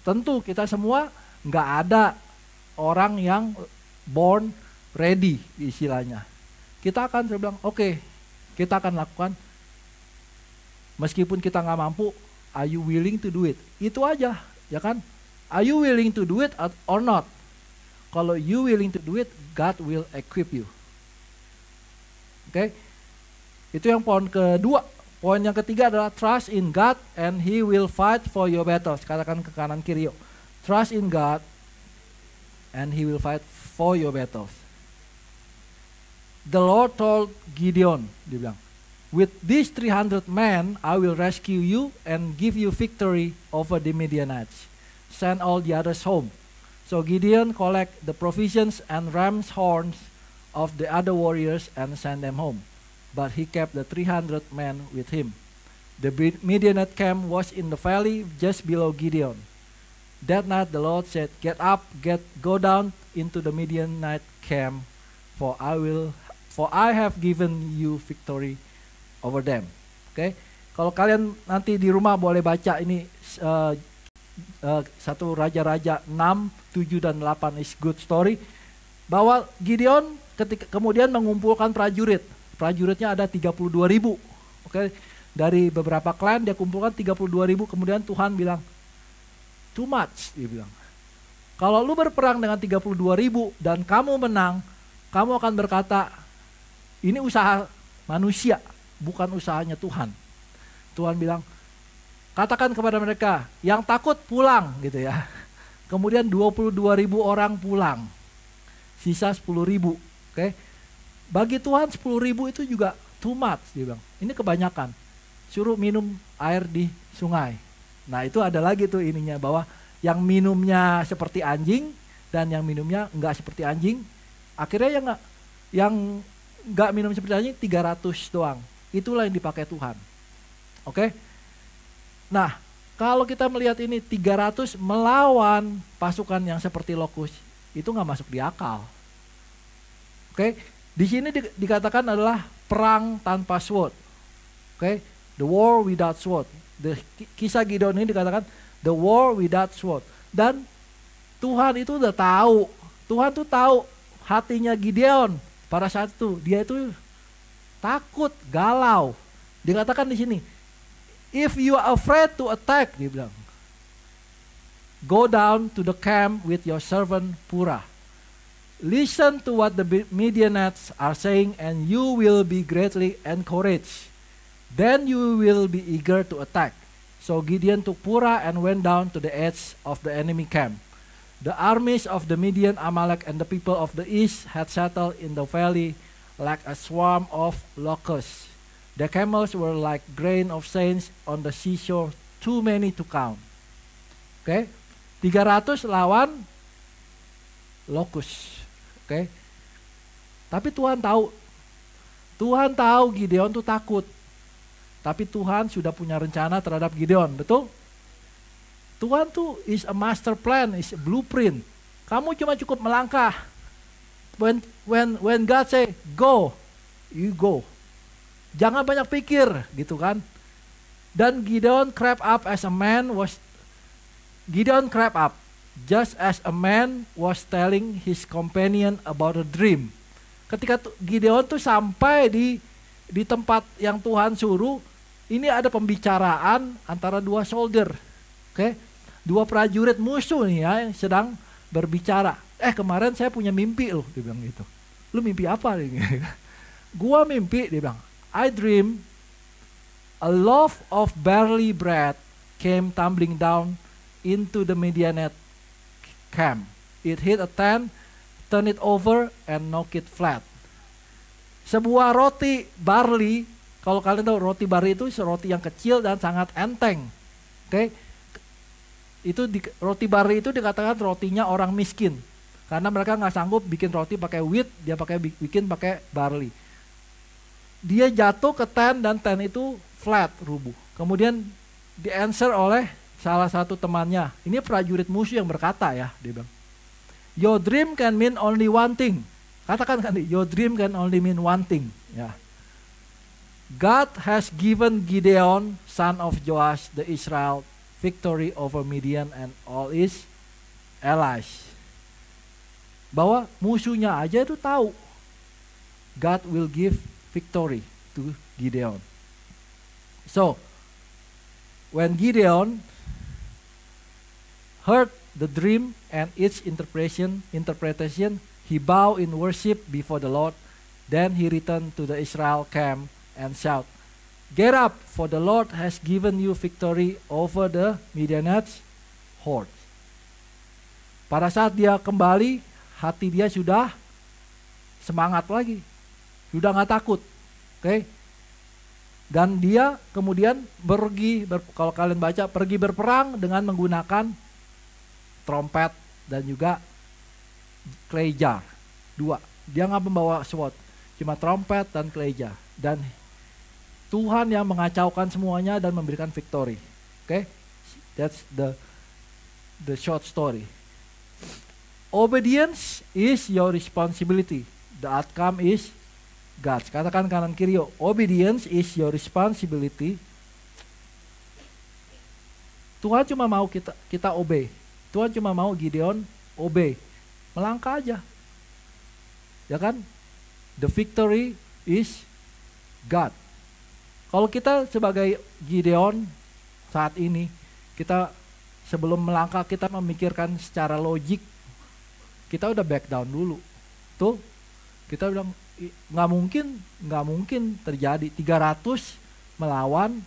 Tentu kita semua nggak ada orang yang born ready istilahnya. Kita akan bilang oke, kita akan lakukan meskipun kita nggak mampu. Are you willing to do it? Itu aja, ya kan? Are you willing to do it or not? Kalau you willing to do it, God will equip you. Oke? Itu yang poin kedua. Poin yang ketiga adalah trust in God and He will fight for your battles. Katakan ke kanan kiri yuk. Trust in God and He will fight for your battles. The Lord told Gideon, dia bilang, with these 300 men, I will rescue you and give you victory over the Midianites. Send all the others home. So Gideon collect the provisions and ram's horns of the other warriors and send them home. But he kept the 300 men with him. The Midianite camp was in the valley just below Gideon. That night the Lord said, get up, go down into the Midianite camp, for I have given you victory over them. Oke, kalau kalian nanti di rumah boleh baca ini 1 Raja-Raja 6, 7 dan 8 is good story. Bahwa Gideon kemudian mengumpulkan prajurit. Prajuritnya ada 32.000. Oke, dari beberapa klan dia kumpulkan 32.000. Kemudian Tuhan bilang, too much, dia bilang. Kalau lu berperang dengan 32.000 dan kamu menang, kamu akan berkata, ini usaha manusia, bukan usahanya Tuhan. Tuhan bilang, katakan kepada mereka, yang takut pulang gitu ya. Kemudian 22.000 orang pulang. Sisa 10.000. Oke. Bagi Tuhan 10.000 itu juga too much, dia bilang. Ini kebanyakan. Suruh minum air di sungai. Nah, itu ada lagi tuh ininya bahwa yang minumnya seperti anjing dan yang minumnya enggak seperti anjing. Akhirnya yang enggak minum seperti anjing 300 doang. Itulah yang dipakai Tuhan. Oke? Nah, kalau kita melihat ini 300 melawan pasukan yang seperti lokus, itu nggak masuk di akal. Oke? Di sini dikatakan adalah perang tanpa sword. Oke, the war without sword. Kisah Gideon ini dikatakan the war without sword. Dan Tuhan itu udah tahu. Tuhan tuh tahu hatinya Gideon pada saat itu. Dia itu takut, galau. Dikatakan di sini, if you are afraid to attack, dia bilang, go down to the camp with your servant Purah. Listen to what the Midianites are saying and you will be greatly encouraged. Then you will be eager to attack. So Gideon took Purah and went down to the edge of the enemy camp. The armies of the Midian, Amalek, and the people of the east had settled in the valley like a swarm of locusts. The camels were like grain of sand on the seashore, too many to count. Oke, 300 lawan lokus. Oke, tapi Tuhan tahu Gideon tuh takut. Tapi Tuhan sudah punya rencana terhadap Gideon, betul? Tuhan tuh is a master plan, is a blueprint. Kamu cuma cukup melangkah. When God say go, you go. Jangan banyak pikir, gitu kan? Dan Gideon crept up just as a man was telling his companion about a dream. Ketika Gideon tuh sampai di tempat yang Tuhan suruh, ini ada pembicaraan antara dua soldier, oke? Dua prajurit musuh nih ya yang sedang berbicara. Kemarin saya punya mimpi loh, dia bilang gitu. Lu mimpi apa? Gua mimpi, dia bilang, I dream a loaf of barley bread came tumbling down into the Midianite camp. It hit a tent, turn it over, and knock it flat. Sebuah roti barley, kalau kalian tahu roti barley itu roti yang kecil dan sangat enteng. Oke, roti barley itu dikatakan rotinya orang miskin, karena mereka nggak sanggup bikin roti pakai wheat, dia bikin pakai barley. Dia jatuh ke tent dan tent itu flat, rubuh. Kemudian di-answer oleh salah satu temannya. Ini prajurit musuh yang berkata ya, dia bilang, your dream can mean only one thing. Katakan kan, your dream can only mean one thing. Ya. God has given Gideon, son of Joash, the Israel, victory over Midian and all his allies. Bahwa musuhnya aja itu tahu God will give victory to Gideon. So, when Gideon heard the dream and its interpretation, he bowed in worship before the Lord. Then he returned to the Israel camp and shout, get up, for the Lord has given you victory over the Midianites horde. Pada saat dia kembali, hati dia sudah semangat lagi, sudah nggak takut, oke? Dan dia kemudian kalau kalian baca, pergi berperang dengan menggunakan trompet dan juga clay jar. Dua, dia nggak membawa sword, cuma trompet dan clay jar. Dan Tuhan yang mengacaukan semuanya dan memberikan victory. Oke, that's the short story. Obedience is your responsibility. The outcome is God's. Katakan kanan kiri, obedience is your responsibility. Tuhan cuma mau kita obey. Tuhan cuma mau Gideon obey. Melangkah aja. Ya kan? The victory is God. Kalau kita sebagai Gideon saat ini, kita sebelum melangkah kita memikirkan secara logik, kita udah back down dulu. Tuh, kita bilang nggak mungkin terjadi 300 melawan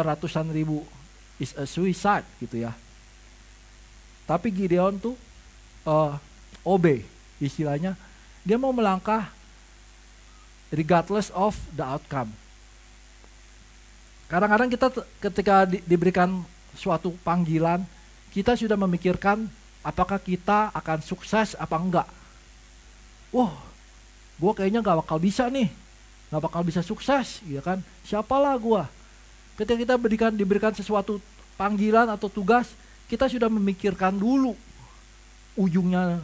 ratusan ribu, is a suicide gitu ya. Tapi Gideon tuh obey, istilahnya dia mau melangkah regardless of the outcome. Kadang-kadang kita ketika diberikan suatu panggilan, kita sudah memikirkan apakah kita akan sukses apa enggak. Wah, gue kayaknya gak bakal bisa nih, gak bakal bisa sukses, ya kan? Siapalah gue. Ketika kita diberikan sesuatu panggilan atau tugas, kita sudah memikirkan dulu ujungnya,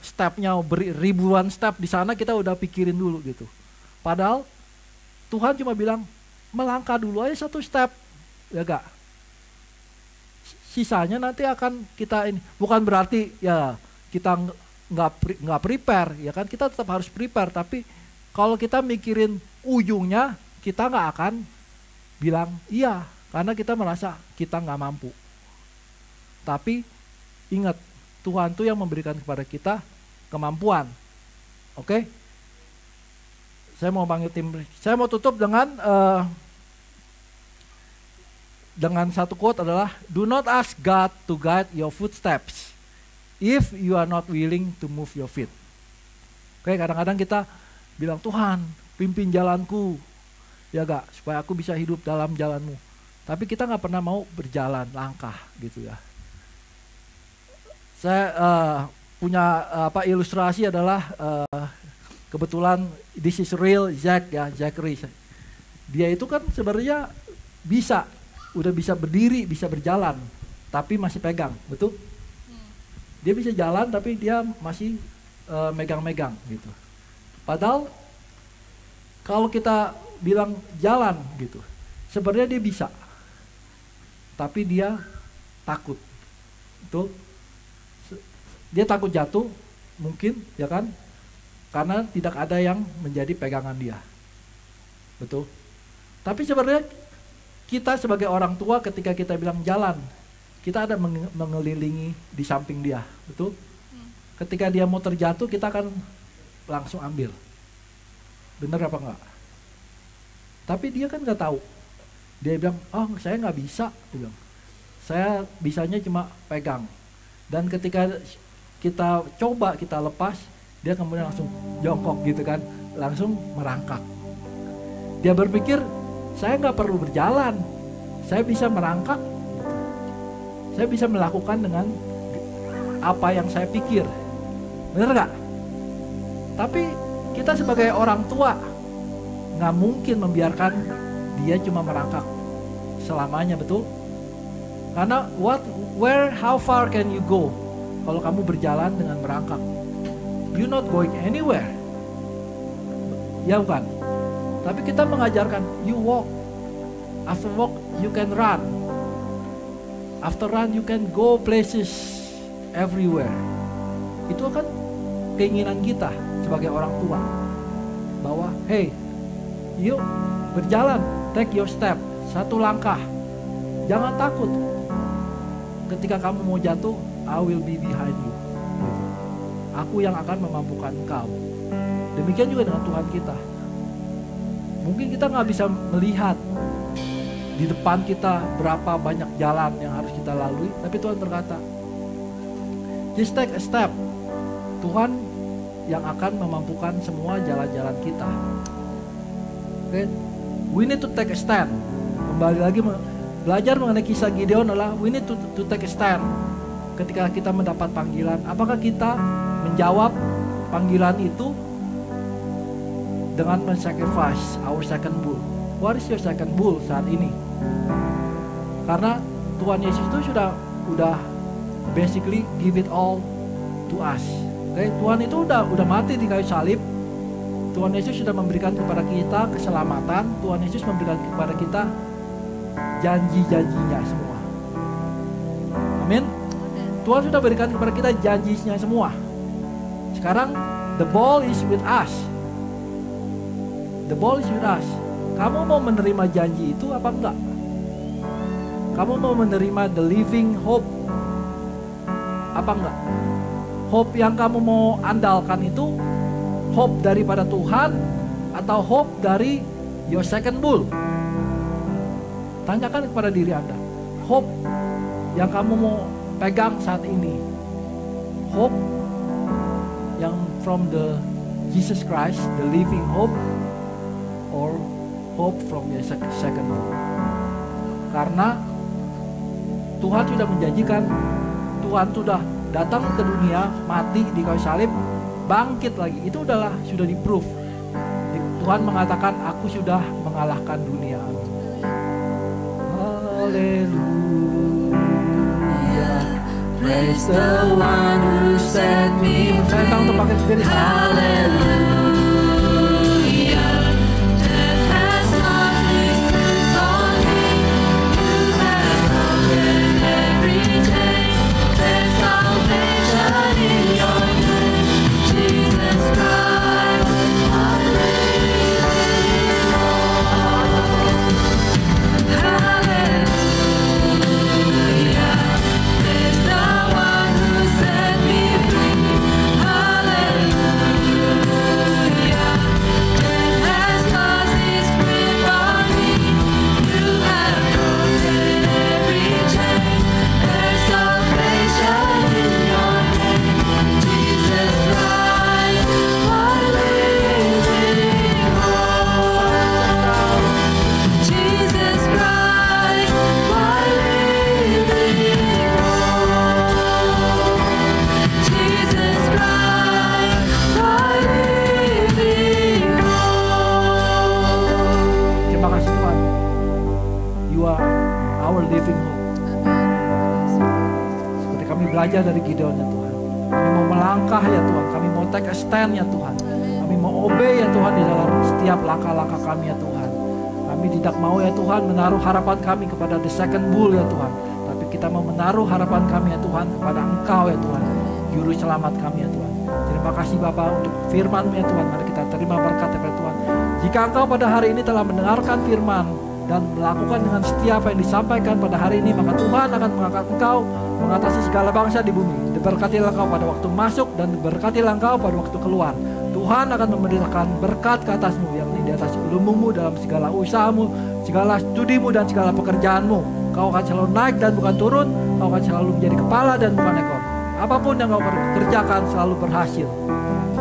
stepnya ribuan step di sana kita udah pikirin dulu gitu. Padahal Tuhan cuma bilang melangkah dulu aja satu step, ya gak? Sisanya nanti akan kita ini. Bukan berarti ya kita nggak prepare, ya kan? Kita tetap harus prepare. Tapi kalau kita mikirin ujungnya, kita nggak akan bilang iya, karena kita merasa kita nggak mampu. Tapi ingat, Tuhan tuh yang memberikan kepada kita kemampuan. Oke? Saya mau panggil tim. Saya mau tutup dengan satu quote adalah, do not ask God to guide your footsteps if you are not willing to move your feet. Oke, kadang-kadang kita bilang, Tuhan pimpin jalanku, ya gak, supaya aku bisa hidup dalam jalanmu. Tapi kita gak pernah mau berjalan langkah gitu ya. Saya punya ilustrasi adalah kebetulan this is real Jack ya, Jack Rees. Dia itu kan sebenarnya udah bisa berdiri, bisa berjalan, tapi masih pegang, betul? Dia bisa jalan tapi dia masih megang-megang gitu. Padahal kalau kita bilang jalan gitu, sebenarnya dia bisa, tapi dia takut, betul? Dia takut jatuh mungkin, ya kan? Karena tidak ada yang menjadi pegangan dia, betul? Tapi sebenarnya kita sebagai orang tua ketika kita bilang jalan, kita ada mengelilingi di samping dia, betul? Ketika dia mau terjatuh, kita akan langsung ambil. Bener apa enggak? Tapi dia kan nggak tahu. Dia bilang, oh saya nggak bisa, dia bilang. Saya bisanya cuma pegang. Dan ketika kita coba, kita lepas, dia kemudian langsung jongkok gitu kan, langsung merangkak. Dia berpikir, saya nggak perlu berjalan, saya bisa merangkak, saya bisa melakukan dengan apa yang saya pikir, bener nggak? Tapi kita sebagai orang tua nggak mungkin membiarkan dia cuma merangkak selamanya, betul? Karena how far can you go kalau kamu berjalan dengan merangkak? You're not going anywhere, ya bukan? Tapi kita mengajarkan, you walk. After walk, you can run. After run, you can go places everywhere. Itu kan keinginan kita sebagai orang tua. Bahwa, hey, yuk berjalan, take your step. Satu langkah. Jangan takut. Ketika kamu mau jatuh, I will be behind you. Aku yang akan memampukan engkau. Demikian juga dengan Tuhan kita. Mungkin kita nggak bisa melihat di depan kita berapa banyak jalan yang harus kita lalui, tapi Tuhan berkata, just take a step. Tuhan yang akan memampukan semua jalan-jalan kita. Okay? We need to take a stand. Kembali lagi belajar mengenai kisah Gideon adalah we need to take a stand. Ketika kita mendapat panggilan, apakah kita menjawab panggilan itu dengan men-sacrifice our second bull? What is your second bull saat ini? Karena Tuhan Yesus itu udah basically give it all to us. Okay? Tuhan itu udah mati di kayu salib. Tuhan Yesus sudah memberikan kepada kita keselamatan. Tuhan Yesus memberikan kepada kita janji-janjinya semua. Amin. Tuhan sudah berikan kepada kita janjinya semua. Sekarang the ball is with us. The ball is with us. Kamu mau menerima janji itu apa enggak? Kamu mau menerima the living hope apa enggak? Hope yang kamu mau andalkan itu hope daripada Tuhan atau hope dari your second bull? Tanyakan kepada diri Anda. Hope yang kamu mau pegang saat ini, hope yang from the Jesus Christ, the living hope, or hope from your second bull? Karena Tuhan sudah menjanjikan, Tuhan sudah datang ke dunia, mati di kayu salib, bangkit lagi. Itu sudah di-proof. Tuhan mengatakan, aku sudah mengalahkan dunia. Haleluya, praise the one who set me free. Saya tahu untuk pakai sendiri. Haleluya, belajar dari Gideon ya Tuhan. Kami mau melangkah ya Tuhan, kami mau take a stand ya Tuhan. Kami mau obey ya Tuhan di dalam setiap langkah-langkah kami ya Tuhan. Kami tidak mau ya Tuhan menaruh harapan kami kepada the second bull ya Tuhan. Tapi kita mau menaruh harapan kami ya Tuhan kepada Engkau ya Tuhan, Juru Selamat kami ya Tuhan. Terima kasih Bapa untuk firman-Mu ya Tuhan. Mari kita terima berkat ya Tuhan. Jika Engkau pada hari ini telah mendengarkan firman dan melakukan dengan setia apa yang disampaikan pada hari ini, maka Tuhan akan mengangkat Engkau mengatasi segala bangsa di bumi. Diberkatilah Engkau pada waktu masuk dan diberkatilah Engkau pada waktu keluar. Tuhan akan memberikan berkat ke atasmu, yakni di atas ilmumu dalam segala usahamu, segala studimu dan segala pekerjaanmu. Kau akan selalu naik dan bukan turun. Kau akan selalu menjadi kepala dan bukan ekor. Apapun yang kau kerjakan selalu berhasil.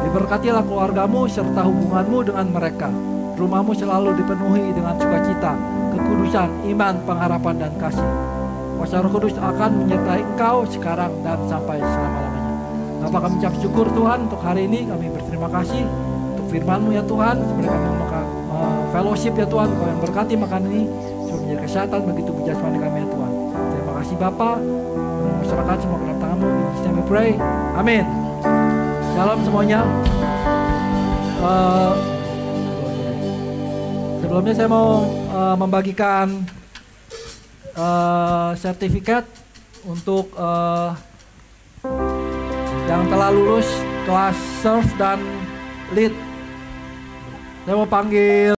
Diberkatilah keluargamu serta hubunganmu dengan mereka. Rumahmu selalu dipenuhi dengan sukacita, kekudusan, iman, pengharapan dan kasih. Kuasa Roh Kudus akan menyertai engkau sekarang dan sampai selama-lamanya. Bapa, kami ucap syukur Tuhan untuk hari ini. Kami berterima kasih untuk firman-Mu ya Tuhan. Sebenarnya kami mau fellowship ya Tuhan. Kau yang berkati makan ini suruh menjadi kesehatan bagi tubuh jasmani kami ya Tuhan. Terima kasih Bapa. Masyarakat semua dalam tangan-Mu. In Jesus name we pray. Amin. Shalom semuanya. Sebelumnya saya mau membagikan sertifikat untuk yang telah lulus kelas serve dan lead. Saya mau panggil